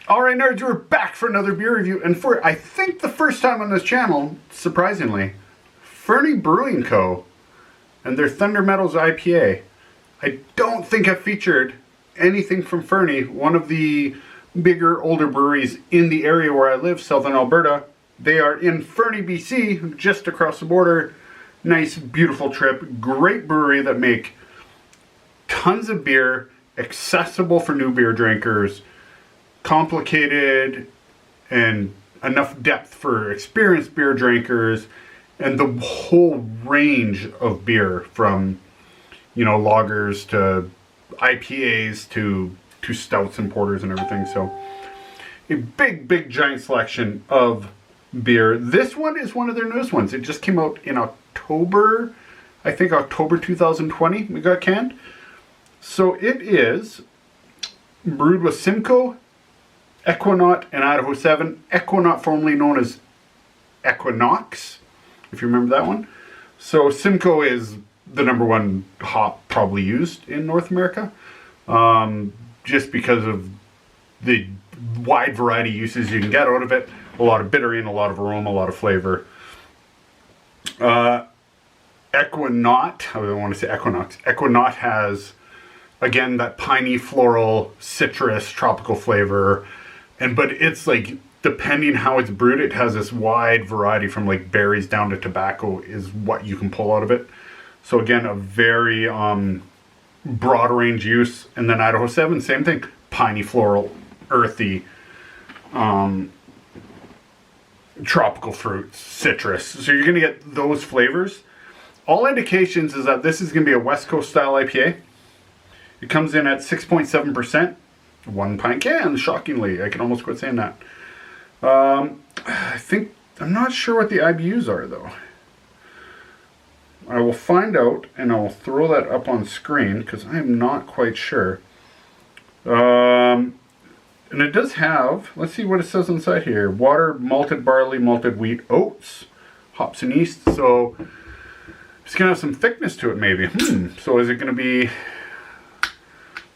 Alright nerds, we're back for another beer review, and for, I think, the first time on this channel, surprisingly, Fernie Brewing Co. and their Thunder Meadows IPA. I don't think I've featured anything from Fernie, one of the bigger, older breweries in the area where I live, southern Alberta. They are in Fernie, BC, just across the border. Nice, beautiful trip. Great brewery that make tons of beer, accessible for new beer drinkers, complicated and enough depth for experienced beer drinkers, and the whole range of beer from, you know, lagers to IPAs to stouts and porters and everything. So a big giant selection of beer. This one is one of their newest ones. It just came out in October, I think October 2020 we got canned. So it is brewed with Simcoe, Equinaut, and Idaho 7. Equinaut, formerly known as Equinox, if you remember that one. So Simcoe is the #1 hop probably used in North America, just because of the wide variety of uses you can get out of it. A lot of bittering, a lot of aroma, a lot of flavor. Equinaut, I don't want to say Equinox. Equinaut has, again, that piney, floral, citrus, tropical flavor. But it's like, depending how it's brewed, it has this wide variety from like berries down to tobacco is what you can pull out of it. So again, a very broad range use. And then Idaho 7, same thing. Piney, floral, earthy, tropical fruits, citrus. So you're going to get those flavors. All indications is that this is going to be a West Coast style IPA. It comes in at 6.7%. 1 pint can, shockingly. I can almost quit saying that. I'm not sure what the IBUs are, though. I will find out, and I will throw that up on screen, because I am not quite sure. And it does have, let's see what it says inside here. Water, malted barley, malted wheat, oats, hops and yeast. So it's going to have some thickness to it, maybe. So is it going to be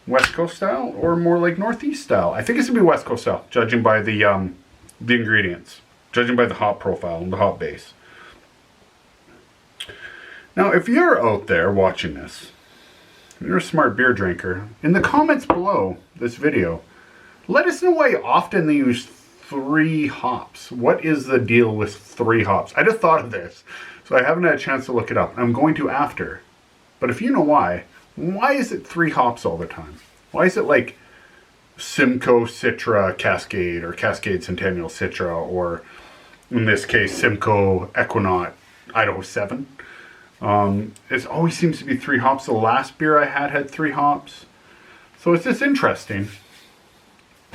West Coast style or more like Northeast style? I think it's going to be West Coast style, judging by the ingredients, judging by the hop profile and the hop base. Now, if you're out there watching this, you're a smart beer drinker, in the comments below this video, let us know why often they use 3 hops. What is the deal with 3 hops? I just thought of this, so I haven't had a chance to look it up. I'm going to after. But if you know why is it 3 hops all the time? Why is it like Simcoe Citra Cascade or Cascade Centennial Citra, or in this case Simcoe Equinaut Idaho 7? It always seems to be 3 hops. The last beer I had 3 hops. So it's just interesting.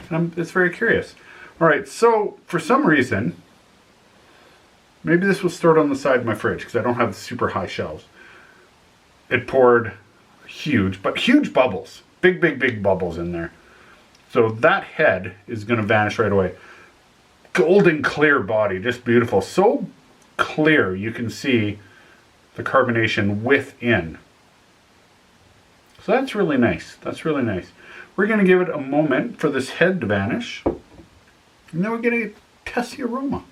It's very curious. Alright, so for some reason, maybe this was stored on the side of my fridge because I don't have super high shelves. It poured huge bubbles. Big bubbles in there. So that head is going to vanish right away. Golden clear body, just beautiful. So clear you can see the carbonation within. So that's really nice. That's really nice. We're going to give it a moment for this head to vanish. And then we're going to test the aroma.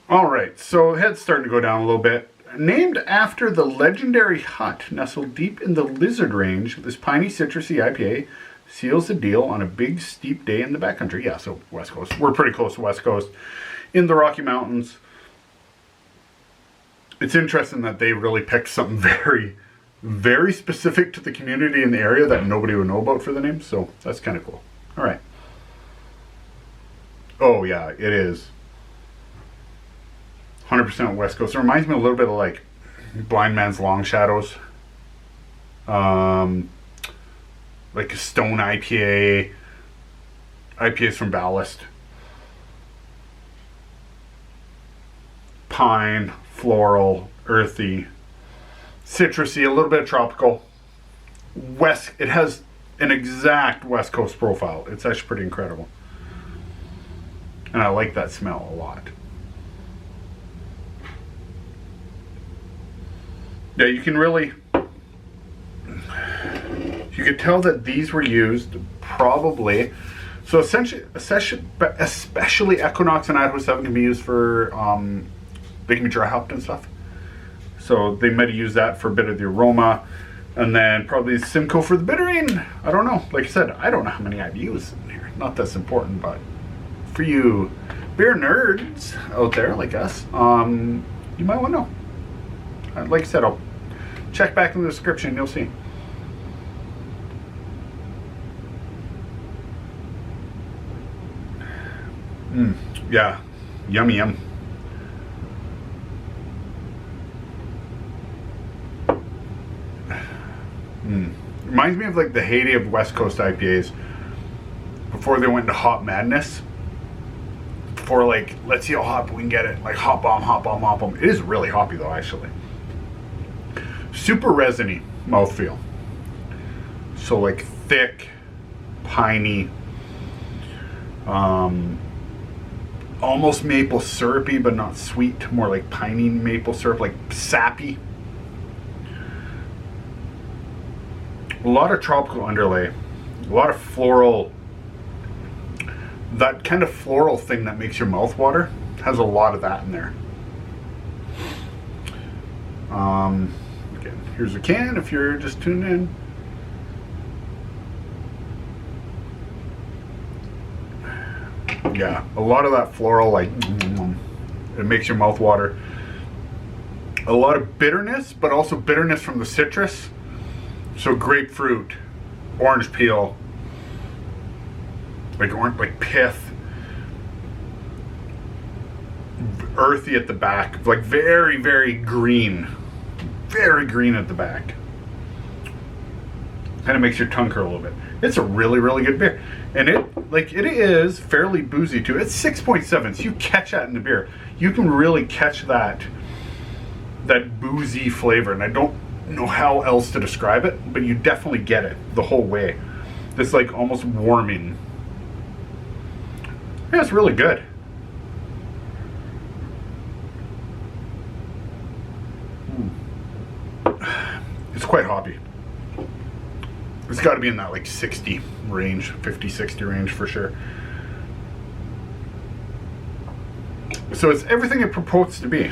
Alright, so head's starting to go down a little bit. Named after the legendary hut nestled deep in the Lizard Range, this piney citrusy IPA seals the deal on a big steep day in the backcountry. Yeah, so West Coast. We're pretty close to West Coast. In the Rocky Mountains. It's interesting that they really picked something very specific to the community in the area that nobody would know about for the name. So that's kind of cool. Alright. Oh yeah, it is 100% West Coast. It reminds me a little bit of like Blind Man's Long Shadows. Like a Stone IPA. IPAs from Ballast. Pine, floral, earthy, citrusy, a little bit of tropical. It has an exact West Coast profile. It's actually pretty incredible. And I like that smell a lot. Yeah, you can really, you could tell that these were used probably, so essentially, especially Equinox and Idaho 7 can be used for, they can be dry hopped and stuff. So they might have used that for a bit of the aroma, and then probably Simcoe for the bittering. I don't know. Like I said, I don't know how many I've used in here. Not that's important, but for you beer nerds out there like us, you might want to know. Like I said, I'll check back in the description. You'll see. Yeah, yummy yum. Reminds me of like the heyday of West Coast IPAs before they went into hop madness. Before like, let's see how hot we can get it. Like hop bomb, hop bomb, hop bomb. It is really hoppy though, actually. Super resiny mouthfeel. So like thick, piney, almost maple syrupy, but not sweet. More like piney maple syrup, like sappy. A lot of tropical underlay, a lot of floral, that kind of floral thing that makes your mouth water, has a lot of that in there. Again, here's a can if you're just tuning in. Yeah, a lot of that floral, like, it makes your mouth water. A lot of bitterness, but also bitterness from the citrus. So grapefruit, orange peel, like pith, earthy at the back, like very, very green at the back. Kind of makes your tongue curl a little bit. It's a really, really good beer, and it is fairly boozy too. It's 6.7, so you catch that in the beer. You can really catch that boozy flavor, and I don't know how else to describe it, but you definitely get it the whole way. This like almost warming. Yeah, it's really good. It's quite hoppy. It's got to be in that like 60 range, 50, 60 range for sure. So it's everything it purports to be.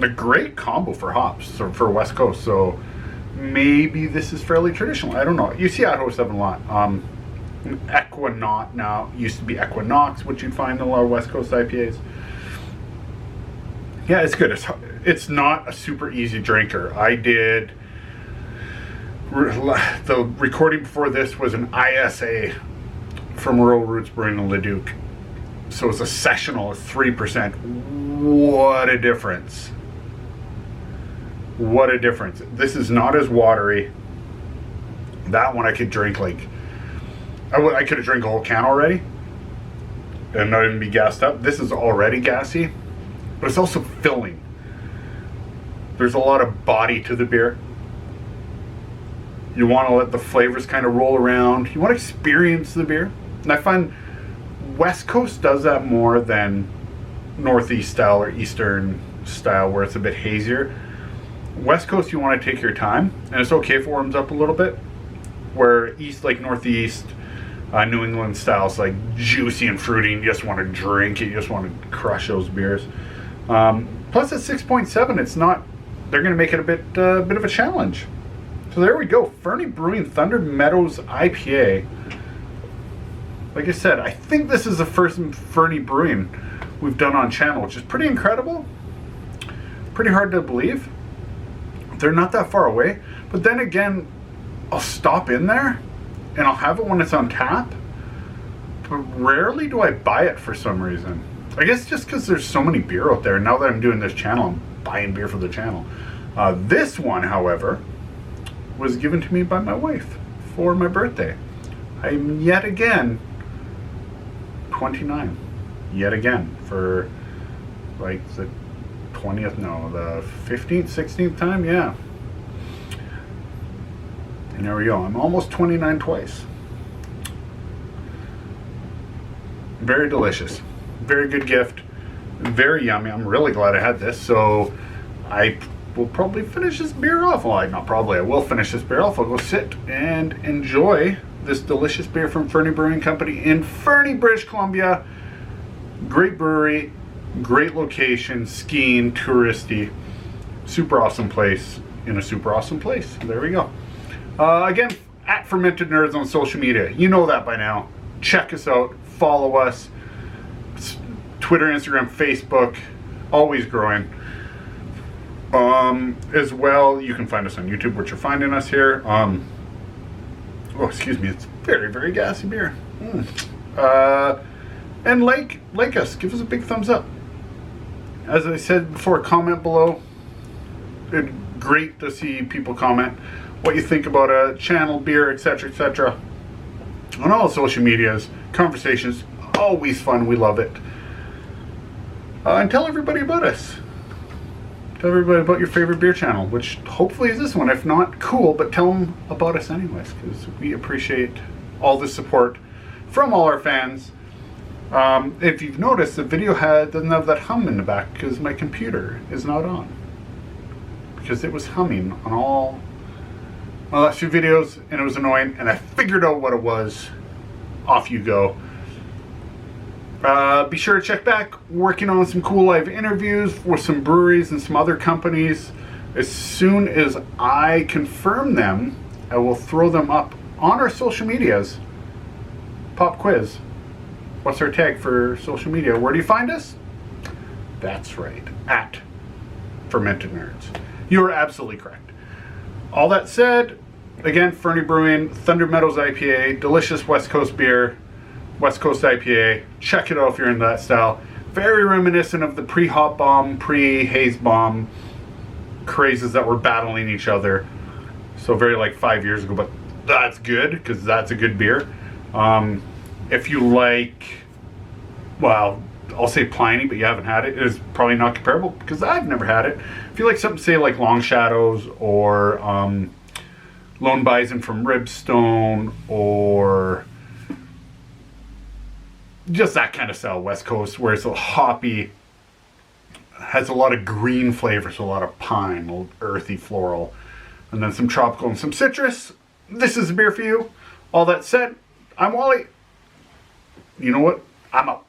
A great combo for hops for West Coast, so maybe this is fairly traditional. I don't know. You see Idaho 7 a lot. Equinox now used to be Equinox, which you'd find in a lot of West Coast IPAs. Yeah, it's good. It's not a super easy drinker. I did the recording before this was an ISA from Rural Roots Brewing in Leduc, so it's a sessional at 3%. What a difference! What a difference. This is not as watery. That one I could drink like, I could have drank a whole can already and not even be gassed up. This is already gassy, but it's also filling. There's a lot of body to the beer. You want to let the flavors kind of roll around. You want to experience the beer. And I find West Coast does that more than Northeast style or Eastern style, where it's a bit hazier. West Coast, you want to take your time, and it's okay if it warms up a little bit. Where East, like Northeast, New England styles, like juicy and fruity, and you just want to drink it, you just want to crush those beers. Plus at 6.7, it's not, they're going to make it a bit of a challenge. So there we go, Fernie Brewing Thunder Meadows IPA. Like I said, I think this is the first Fernie Brewing we've done on channel, which is pretty incredible. Pretty hard to believe. They're not that far away, but then again, I'll stop in there and I'll have it when it's on tap, but rarely do I buy it for some reason. I guess just because there's so many beer out there. Now that I'm doing this channel, I'm buying beer for the channel. This one, however, was given to me by my wife for my birthday. I'm yet again 29. Yet again for like the 20th, no, the 15th, 16th time, yeah. And there we go. I'm almost 29 twice. Very delicious. Very good gift. Very yummy. I'm really glad I had this. So I will probably finish this beer off. Well, not probably, I will finish this beer off. I'll go sit and enjoy this delicious beer from Fernie Brewing Company in Fernie, British Columbia. Great brewery, great location, skiing, touristy, super awesome place in a super awesome place. There we go. Again, at Fermented Nerds on social media. You know that by now. Check us out, follow us. Twitter, Instagram, Facebook, always growing. As well, you can find us on YouTube, which you're finding us here. Oh, excuse me, it's very, very gassy beer. And like us, give us a big thumbs up. As I said before, comment below. It's great to see people comment what you think about a channel, beer, etc., etc. On all social medias, conversations, always fun. We love it. And tell everybody about us. Tell everybody about your favorite beer channel, which hopefully is this one. If not, cool, but tell them about us anyways, because we appreciate all the support from all our fans. If you've noticed, the video doesn't have that hum in the back because my computer is not on. Because it was humming on all my last few videos, and it was annoying, and I figured out what it was. Off you go. Be sure to check back. Working on some cool live interviews with some breweries and some other companies. As soon as I confirm them, I will throw them up on our social medias. Pop quiz. What's our tag for social media? Where do you find us? That's right, at Fermented Nerds. You are absolutely correct. All that said, again, Fernie Brewing, Thunder Meadows IPA, delicious West Coast beer, West Coast IPA. Check it out if you're into that style. Very reminiscent of the pre-hop bomb, pre-haze bomb crazes that were battling each other. So very like 5 years ago, but that's good because that's a good beer. If you like, well, I'll say Pliny, but you haven't had it, it is probably not comparable because I've never had it. If you like something, say like Long Shadows or Lone Bison from Ribstone, or just that kind of style, West Coast, where it's a hoppy, has a lot of green flavors, a lot of pine, a little earthy floral, and then some tropical and some citrus. This is a beer for you. All that said, I'm Wally. You know what? I'm out.